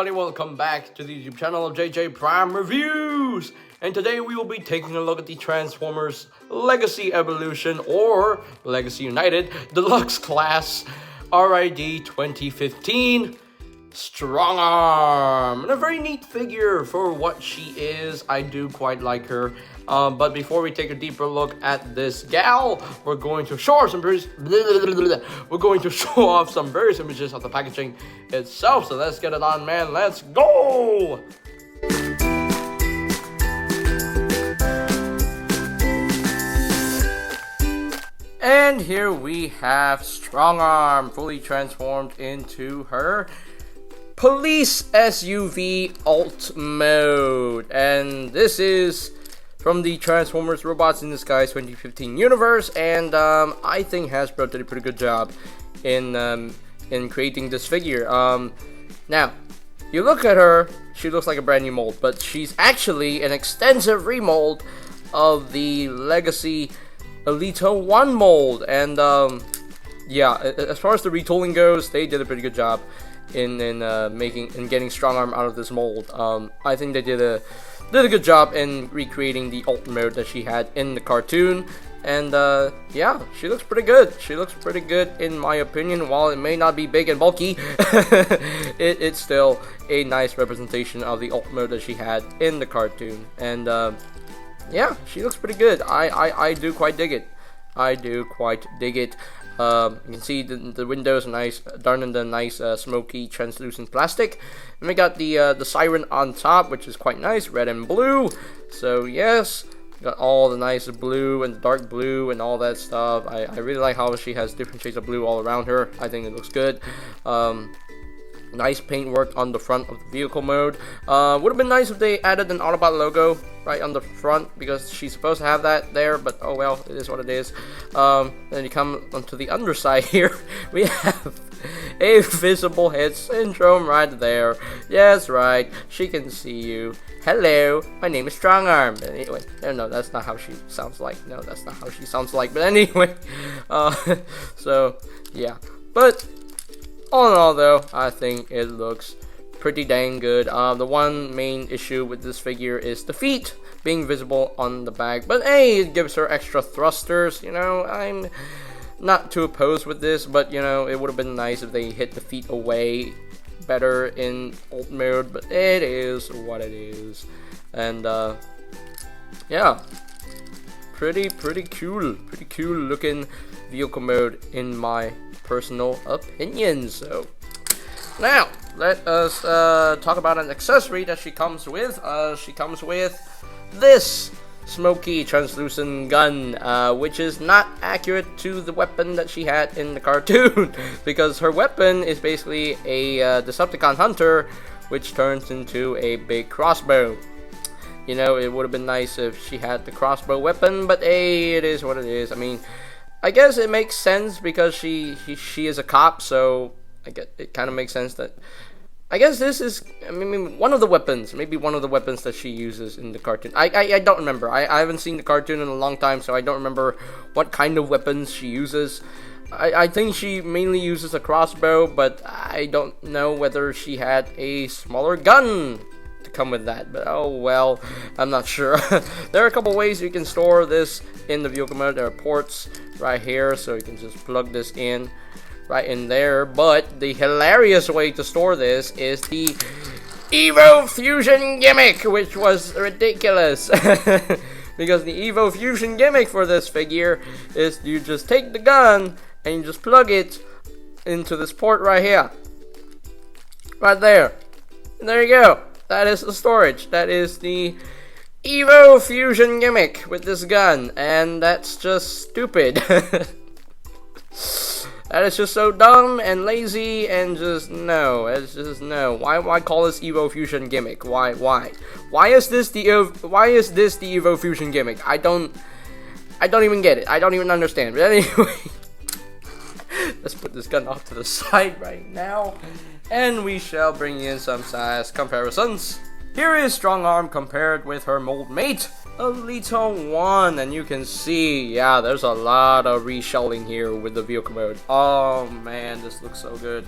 everybody, welcome back to the YouTube channel of JJ Prime Reviews. And today we will be taking a look at the Transformers Legacy Evolution or Legacy United Deluxe Class RID 2015 STRONGARM. And a very neat figure for what she is. I do quite like her. But before we take a deeper look at this gal, we're going to show off some images of the packaging itself. So let's get it on, man. Let's go! And here we have STRONGARM fully transformed into her police SUV alt mode, and this is from the Transformers Robots in Disguise 2015 universe, and I think Hasbro did a pretty good job in creating this figure. Now, you look at her, she looks like a brand new mold, but she's actually an extensive remold of the Legacy Elite 1 mold, and yeah, as far as the retooling goes, they did a pretty good job in getting STRONGARM out of this mold. I think they did a good job in recreating the alt mode that she had in the cartoon, and yeah, she looks pretty good. She looks pretty good in my opinion. While it may not be big and bulky, it's still a nice representation of the alt mode that she had in the cartoon, and yeah, she looks pretty good. I do quite dig it. I do quite dig it. You can see the windows are nice, done in the nice smoky translucent plastic, and we got the siren on top, which is quite nice, red and blue. So yes, got all the nice blue and dark blue and all that stuff. I really like how she has different shades of blue all around her. I think it looks good. Nice paintwork on the front of the vehicle mode. Would have been nice if they added an Autobot logo right on the front, because she's supposed to have that there, but oh well, it is what it is. Then you come onto the underside here, we have a visible head syndrome right there. Yes, right, she can see you. Hello, my name is STRONGARM. Anyway, no, that's not how she sounds like. No, that's not how she sounds like. But anyway, so yeah, but all in all, though, I think it looks pretty dang good. The one main issue with this figure is the feet being visible on the back, but hey, it gives her extra thrusters. You know, I'm not too opposed with this, but you know, it would have been nice if they hit the feet away better in alt mode, but it is what it is. And yeah, pretty cool looking vehicle mode in my personal opinion. So now let us talk about an accessory that she comes with. She comes with this smoky translucent gun, which is not accurate to the weapon that she had in the cartoon, because her weapon is basically a Decepticon hunter, which turns into a big crossbow. You know, it would have been nice if she had the crossbow weapon, but hey, it is what it is. I mean, I guess it makes sense because she is a cop, so I get it. Kind of makes sense that I guess this is, I mean, one of the weapons, maybe one of the weapons that she uses in the cartoon. I don't remember. I haven't seen the cartoon in a long time, so I don't remember what kind of weapons she uses. I think she mainly uses a crossbow, but I don't know whether she had a smaller gun to come with that, but oh well, I'm not sure. There are a couple ways you can store this in the vehicle mode. There are ports right here, so you can just plug this in right in there, but the hilarious way to store this is the Evo Fusion gimmick, which was ridiculous. Because the Evo Fusion gimmick for this figure is you just take the gun and you just plug it into this port right here, right there, and there you go. That is the storage. That is the Evo Fusion gimmick with this gun, and that's just stupid. That is just so dumb and lazy, and just no. It's just no. Why call this Evo Fusion gimmick? Why is this the Evo Fusion gimmick? I don't even get it. I don't even understand. But anyway, let's put this gun off to the side right now, and we shall bring in some size comparisons. Here is STRONGARM compared with her mold mate, Elite 1, and you can see, yeah, there's a lot of reshelling here with the vehicle mode. Oh man, this looks so good.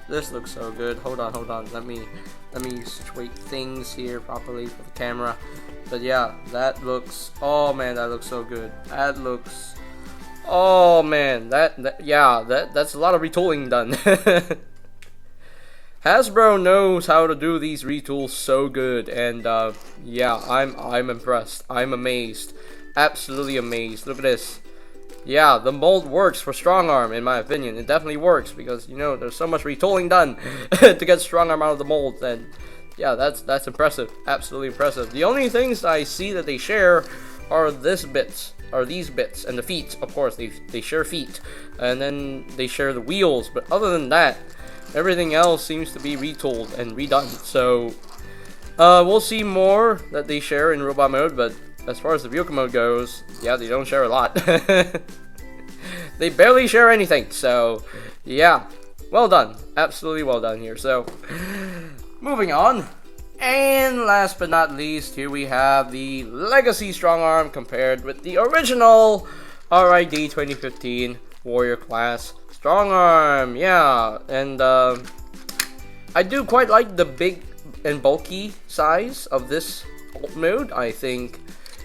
This looks so good. Hold on, let me let me situate things here properly for the camera. But yeah, that looks, oh man, that looks so good. That looks, oh man, that's a lot of retooling done. Hasbro knows how to do these retools so good, and yeah, I'm impressed. I'm amazed, absolutely amazed. Look at this. Yeah, the mold works for STRONGARM, in my opinion. It definitely works because, you know, there's so much retooling done to get STRONGARM out of the mold, and yeah, that's impressive, absolutely impressive. The only things I see that they share are these bits, and the feet. Of course, they share feet, and then they share the wheels. But other than that, everything else seems to be retooled and redone. So we'll see more that they share in robot mode, but as far as the vehicle mode goes, yeah, they don't share a lot. They barely share anything, so yeah, well done, absolutely well done here. So moving on, and last but not least, here we have the Legacy STRONGARM compared with the original RID 2015 Warrior Class STRONGARM. Yeah, and I do quite like the big and bulky size of this alt mode. I think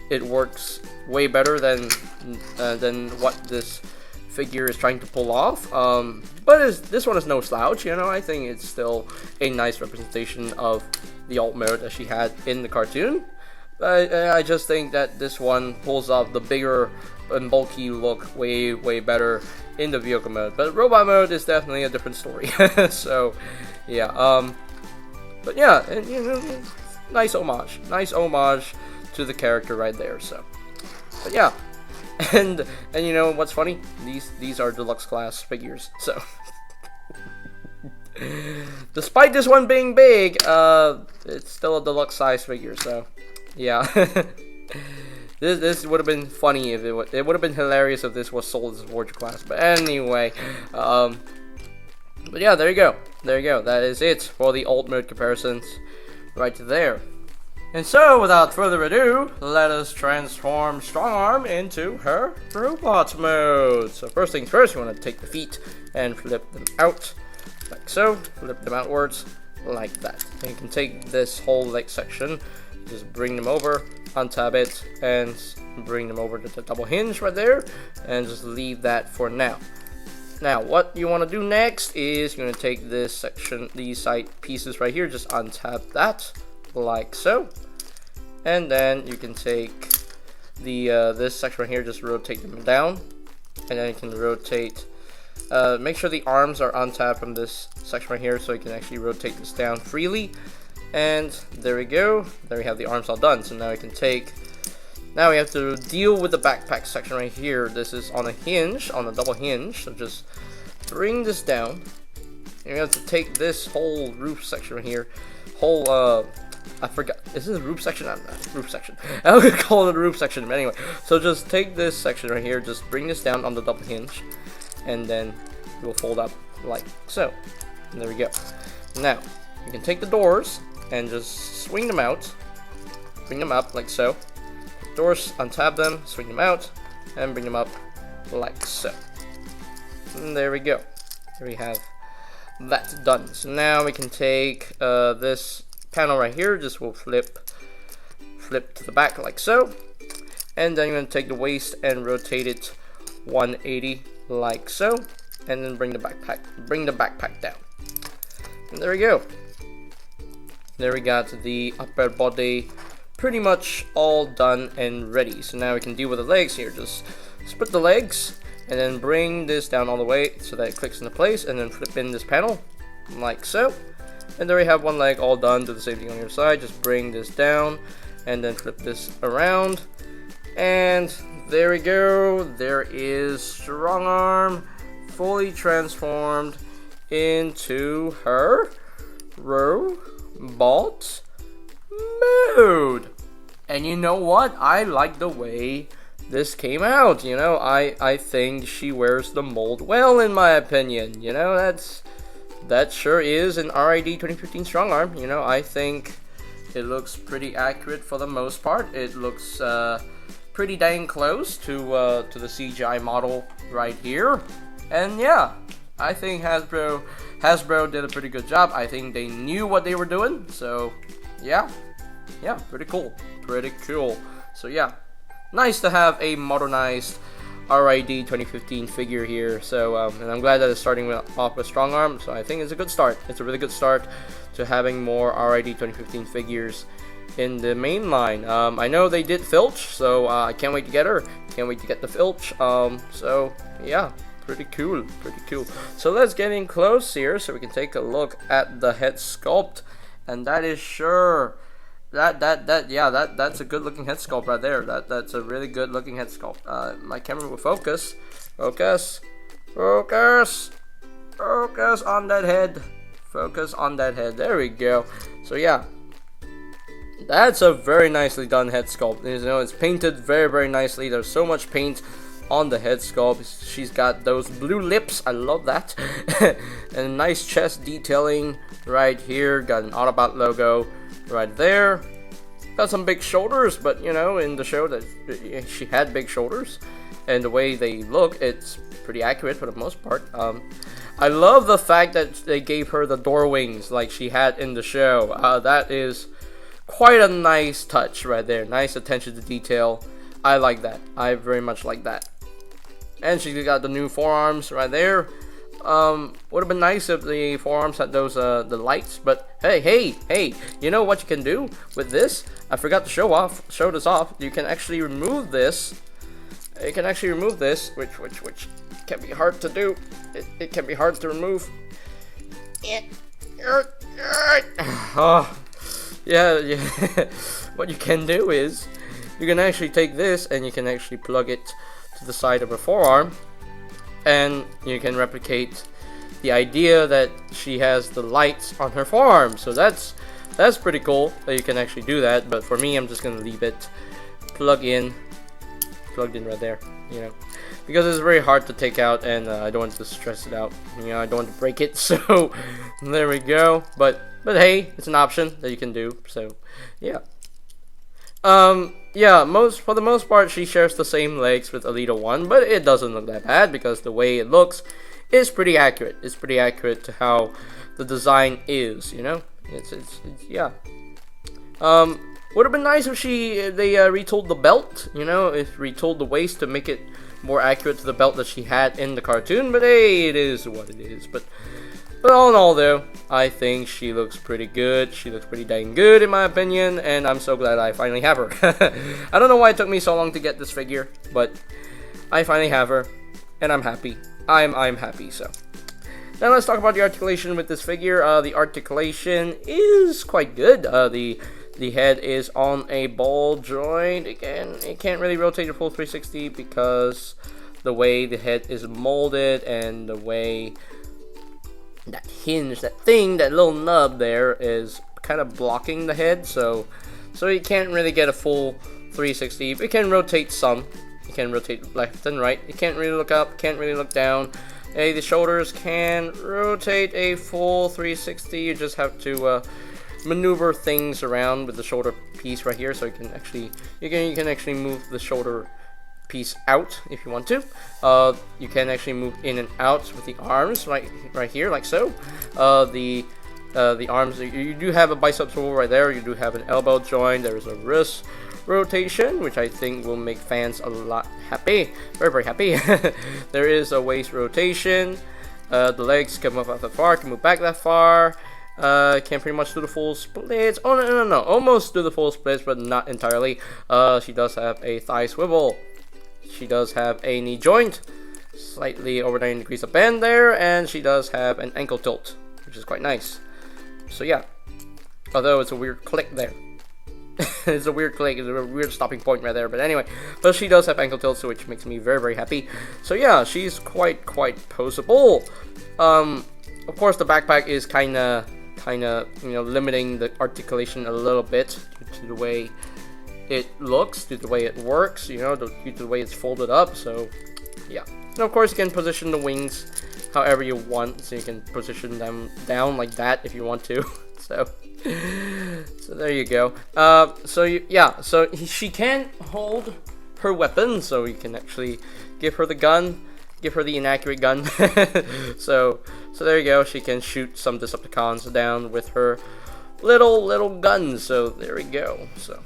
it works way better than what this figure is trying to pull off. But this one is no slouch, you know. I think it's still a nice representation of the alt mode that she had in the cartoon. I just think that this one pulls off the bigger and bulky look way better in the vehicle mode. But robot mode is definitely a different story. So yeah, but yeah, and you know, nice homage to the character right there. So, but yeah, and you know what's funny? These are deluxe class figures. So, despite this one being big, it's still a deluxe size figure. So, yeah, this would have been funny if it would have been hilarious if this was sold as a Warrior class. But anyway, but yeah, there you go. That is it for the alt mode comparisons right there. And so, without further ado, let us transform STRONGARM into her robot mode. So first things first, you want to take the feet and flip them out, like so. Flip them outwards, like that. And you can take this whole leg section, just bring them over, untab it, and bring them over to the double hinge right there, and just leave that for now. Now, what you want to do next is you're going to take this section, these side pieces right here, just untab that, like so. And then you can take the this section right here, just rotate them down, and then you can rotate, make sure the arms are untabbed from this section right here so you can actually rotate this down freely. And there we go, there we have the arms all done. So now we can take, now we have to deal with the backpack section right here. This is on a hinge, on a double hinge, so just bring this down. And we have to take this whole roof section right here, whole I forgot, is this a roof section? Roof section. I'm gonna call it a roof section, but anyway. So just take this section right here, just bring this down on the double hinge, and then it will fold up like so. And there we go. Now, you can take the doors and just swing them out, bring them up like so. Doors, untab them, swing them out, and bring them up like so. And there we go. There we have that done. So now we can take this panel right here, just will flip to the back like so, and then you're going to take the waist and rotate it 180 like so, and then bring the backpack down. And there we go. There we got the upper body pretty much all done and ready. So now we can deal with the legs here. Just split the legs and then bring this down all the way so that it clicks into place, and then flip in this panel like so. And there we have one leg all done. Do the same thing on your side. Just bring this down and then flip this around. And there we go. There is STRONGARM fully transformed into her robot mode. And you know what? I like the way this came out. You know, I think she wears the mold well, in my opinion. You know, that sure is an RID 2015 STRONGARM. You know, I think it looks pretty accurate for the most part. It looks pretty dang close to the CGI model right here. And yeah, I think Hasbro did a pretty good job. I think they knew what they were doing. So yeah, pretty cool, pretty cool. So yeah, nice to have a modernized RID 2015 figure here. So and I'm glad that it's starting off with STRONGARM. So I think it's a good start. It's a really good start to having more RID 2015 figures in the main line. I know they did Filch, so I can't wait to get her. Can't wait to get the Filch. So yeah, pretty cool, pretty cool. So let's get in close here so we can take a look at the head sculpt, and that is sure. That's a good looking head sculpt right there. That's a really good looking head sculpt. My camera will focus on that head. Focus on that head. There we go. So yeah, that's a very nicely done head sculpt. You know, it's painted very, very nicely. There's so much paint on the head sculpt. She's got those blue lips. I love that. And nice chest detailing right here. Got an Autobot logo right there. Got some big shoulders, but you know, in the show that she had big shoulders, and the way they look, it's pretty accurate for the most part. I love the fact that they gave her the door wings like she had in the show. That is quite a nice touch right there. Nice attention to detail. I like that. I very much like that. And she got the new forearms right there. Would have been nice if the forearms had those the lights, but hey, you know what you can do with this? I forgot to show this off. You can actually remove this. You can actually remove this, which can be hard to do. It can be hard to remove. Oh, yeah. What you can do is you can actually take this and you can actually plug it to the side of her forearm, and you can replicate the idea that she has the lights on her forearm. So that's pretty cool that you can actually do that. But for me, I'm just gonna leave it plugged in right there, you know, because it's very hard to take out, and I don't want to stress it out, you know, I don't want to break it. So there we go. But hey, it's an option that you can do. So yeah. Yeah, for the most part, she shares the same legs with Alita 1, but it doesn't look that bad because the way it looks is pretty accurate. It's pretty accurate to how the design is, you know? It's yeah. Would have been nice if they retooled the belt, you know, if retooled the waist to make it more accurate to the belt that she had in the cartoon, but hey, it is what it is. But all in all, though, I think she looks pretty good. She looks pretty dang good, in my opinion, and I'm so glad I finally have her. I don't know why it took me so long to get this figure, but I finally have her, and I'm happy. I'm happy, so. Now let's talk about the articulation with this figure. The articulation is quite good. The head is on a ball joint. Again, it can't really rotate a full 360 because the way the head is molded and the way that hinge, that little nub there is kind of blocking the head, so you can't really get a full 360. It can rotate some. You can rotate left and right. You can't really look up, can't really look down. Hey, the shoulders can rotate a full 360. You just have to maneuver things around with the shoulder piece right here, so you can actually move the shoulder piece out if you want to. You can actually move in and out with the arms right here, like so. The arms, you do have a bicep swivel right there. You do have an elbow joint. There is a wrist rotation, which I think will make fans a lot happy, very, very happy. There is a waist rotation. The legs come up that far, can move back that far. Can pretty much do the full splits. Oh no, almost do the full splits, but not entirely. She does have a thigh swivel. She does have a knee joint, slightly over 90 degrees of bend there, and she does have an ankle tilt, which is quite nice. So yeah, although it's a weird click there. It's a weird click, it's a weird stopping point right there, but anyway, but she does have ankle tilt, so which makes me very, very happy. So yeah, she's quite poseable. Of course, the backpack is kinda, you know, limiting the articulation a little bit due to the way it looks, due to the way it works, you know, due to the way it's folded up. So yeah, and of course you can position the wings however you want, so you can position them down like that if you want to. So there you go. So she can hold her weapon, so you can actually give her the gun give her the inaccurate gun. so there you go. She can shoot some Decepticons down with her little guns. So there we go. So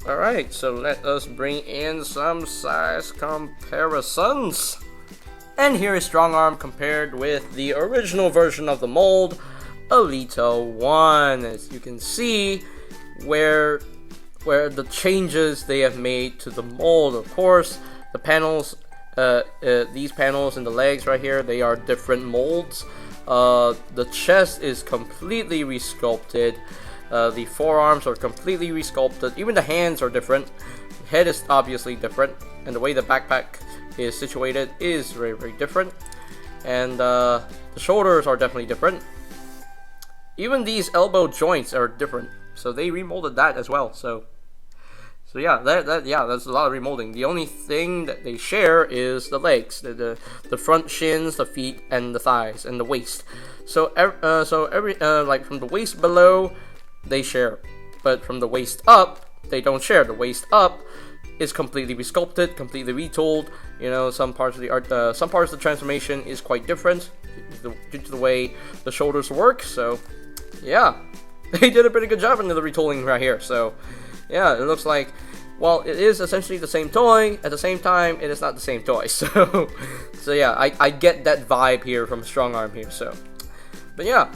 alright, so let us bring in some size comparisons. And here is STRONGARM compared with the original version of the mold, Alita 1. As you can see, where the changes they have made to the mold. Of course, the panels, these panels and the legs right here, they are different molds. The chest is completely resculpted. The forearms are completely resculpted. Even the hands are different. The head is obviously different, and the way the backpack is situated is very different. And the shoulders are definitely different. Even these elbow joints are different, so they remolded that as well. So yeah, that's a lot of remolding. The only thing that they share is the legs, the front shins, the feet, and the thighs, and the waist. So every like from the waist below, they share, but from the waist up, they don't share. The waist up is completely resculpted, completely retooled. You know, some parts of the art, some parts of the transformation is quite different due to the way the shoulders work. So yeah, they did a pretty good job in the retooling right here. So yeah, it looks like, well, it is essentially the same toy. At the same time, it is not the same toy. So yeah, I get that vibe here from STRONGARM here. So, but yeah,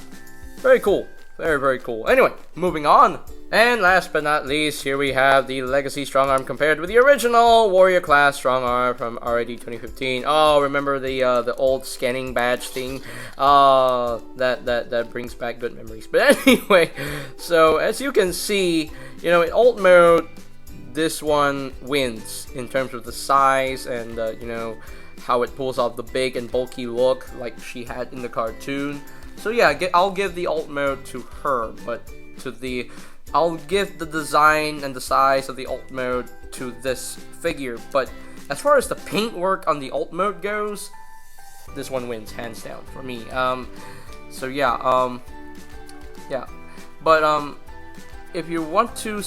very cool. Very cool. Anyway, moving on. And last but not least, here we have the Legacy STRONGARM compared with the original Warrior Class STRONGARM from RAD 2015. Oh, remember the old scanning badge thing? That brings back good memories. But anyway, so as you can see, you know, in alt mode, this one wins in terms of the size and you know, how it pulls off the big and bulky look like she had in the cartoon. So yeah, I'll give the alt mode to her, but I'll give the design and the size of the alt mode to this figure. But as far as the paint work on the alt mode goes, this one wins hands down for me. So yeah, yeah. But if you want to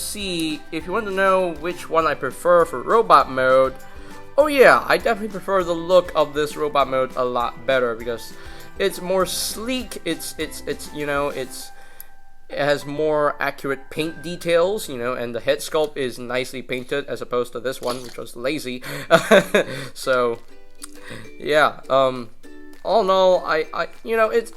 know which one I prefer for robot mode, oh yeah, I definitely prefer the look of this robot mode a lot better because it's more sleek. It's you know, it has more accurate paint details, you know, and the head sculpt is nicely painted as opposed to this one, which was lazy. So yeah, all in all, I you know, it's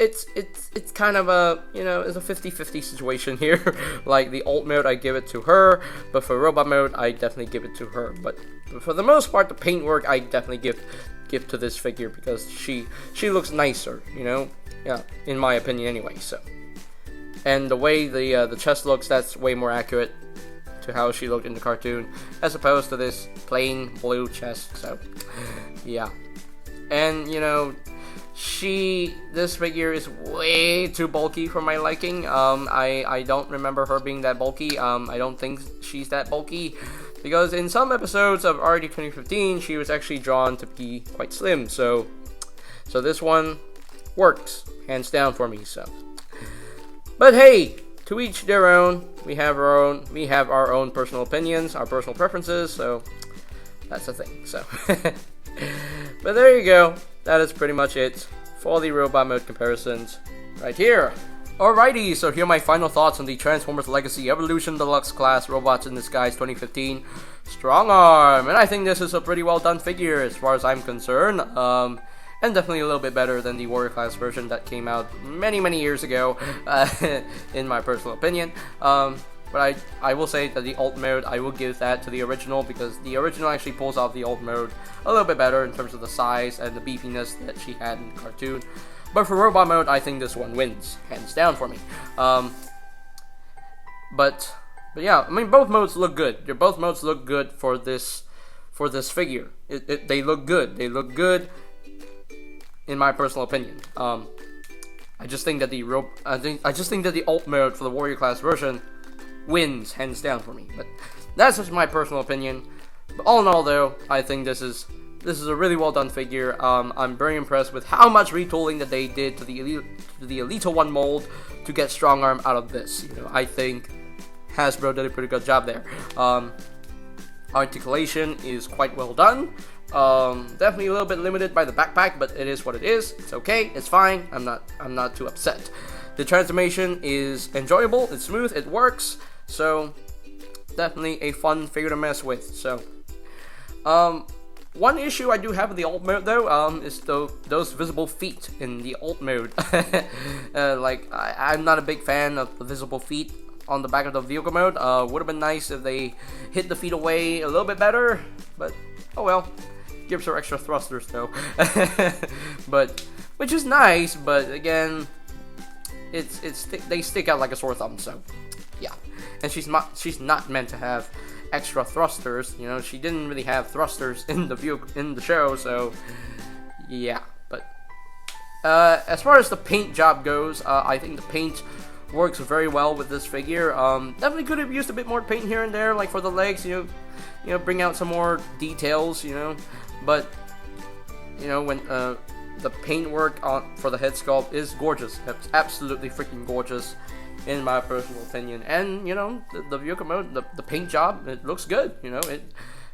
kind of a, you know, it's a 50-50 situation here. Like the alt mode, I give it to her, but for robot mode, I definitely give it to her. But for the most part, the paint work, I definitely give to this figure because she looks nicer, you know, yeah, in my opinion anyway. So, and the way the chest looks, that's way more accurate to how she looked in the cartoon as opposed to this plain blue chest. So yeah, and you know, this figure is way too bulky for my liking. I don't remember her being that bulky. I don't think she's that bulky, because in some episodes of RD 2015, she was actually drawn to be quite slim. So this one works hands down for me. So, but hey, to each their own. We have our own personal opinions, our personal preferences. So that's the thing. So, but there you go. That is pretty much it for the robot mode comparisons right here. Alrighty, so here are my final thoughts on the Transformers Legacy Evolution Deluxe Class Robots in Disguise 2015 STRONGARM. And I think this is a pretty well done figure as far as I'm concerned. And definitely a little bit better than the Warrior Class version that came out many years ago, in my personal opinion. But I will say that the alt mode, I will give that to the original, because the original actually pulls off the alt mode a little bit better in terms of the size and the beefiness that she had in the cartoon. But for robot mode, I think this one wins, hands down for me. But yeah, I mean, both modes look good. Both modes look good for this figure. They look good. They look good, in my personal opinion. I just think that the alt mode for the Warrior Class version wins hands down for me. But that's just my personal opinion. But all in all, though, I think this is a really well done figure. I'm very impressed with how much retooling that they did to the Alita 1 mold to get STRONGARM out of this. You know, I think Hasbro did a pretty good job there. Articulation is quite well done. Definitely a little bit limited by the backpack, but it is what it is. It's okay. It's fine. I'm not too upset. The transformation is enjoyable. It's smooth. It works. So definitely a fun figure to mess with. So one issue I do have with the alt mode though is those visible feet in the alt mode. Like I'm not a big fan of the visible feet on the back of the vehicle mode. Would have been nice if they hid the feet away a little bit better, but oh well. Gives her extra thrusters though. But which is nice, but again, they stick out like a sore thumb. So yeah, and she's not meant to have extra thrusters. You know, she didn't really have thrusters in the show. So yeah, but as far as the paint job goes, I think the paint works very well with this figure. Definitely could have used a bit more paint here and there, like for the legs. You know, bring out some more details. You know, but you know when the paint work for the head sculpt is gorgeous. It's absolutely freaking gorgeous, in my personal opinion. And you know, the vehicle mode, the paint job, it looks good. You know, it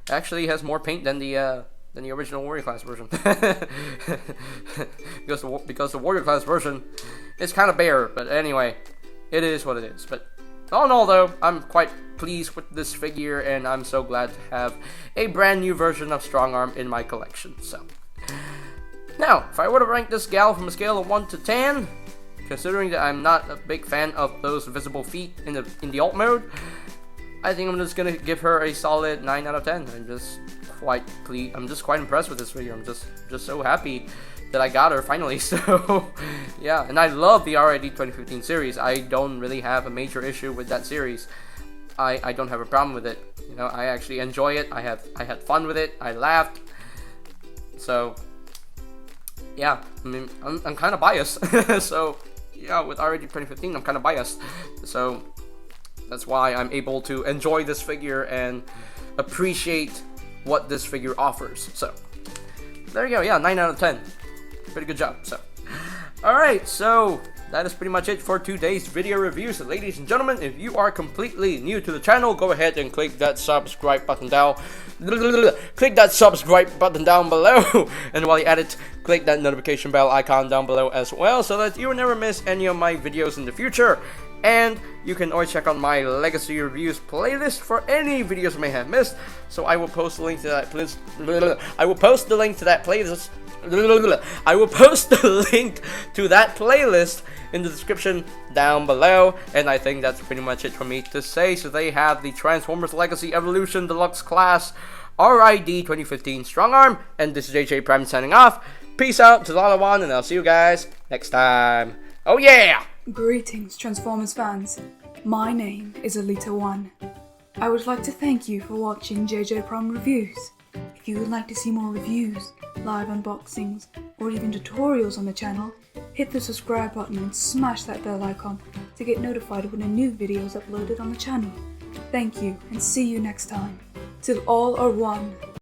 actually has more paint than the original Warrior Class version. because the Warrior Class version is kind of bare. But anyway, it is what it is. But all in all, though, I'm quite pleased with this figure, and I'm so glad to have a brand new version of Strongarm in my collection. So now, if I were to rank this gal from a scale of 1 to 10, considering that I'm not a big fan of those visible feet in the alt mode, I think I'm just gonna give her a solid 9 out of 10. I'm just quite impressed with this figure. I'm just so happy that I got her finally. So yeah, and I love the RID 2015 series. I don't really have a major issue with that series. I don't have a problem with it. You know, I actually enjoy it. I had fun with it. I laughed. So yeah, I mean, I'm kind of biased. So yeah, with RID 2015, I'm kind of biased. So that's why I'm able to enjoy this figure and appreciate what this figure offers. So there you go. Yeah, 9 out of 10. Pretty good job. So alright, so that is pretty much it for today's video review. So ladies and gentlemen, if you are completely new to the channel, go ahead and click that subscribe button down. Click that subscribe button down below. And while you're at it, click that notification bell icon down below as well, so that you will never miss any of my videos in the future. And you can always check out my Legacy Reviews playlist for any videos you may have missed. So I will post the link to that playlist. I will post the link to that playlist in the description down below. And I think that's pretty much it for me to say. So they have the Transformers Legacy Evolution Deluxe Class RID 2015 Strongarm, and this is JJ Prime signing off. Peace out to Lalawan, and I'll see you guys next time. Oh yeah! Greetings, Transformers fans. My name is Alita1. I would like to thank you for watching JJ Prime Reviews. If you would like to see more reviews, live unboxings, or even tutorials on the channel, hit the subscribe button and smash that bell icon to get notified when a new video is uploaded on the channel. Thank you, and see you next time. Till all are one.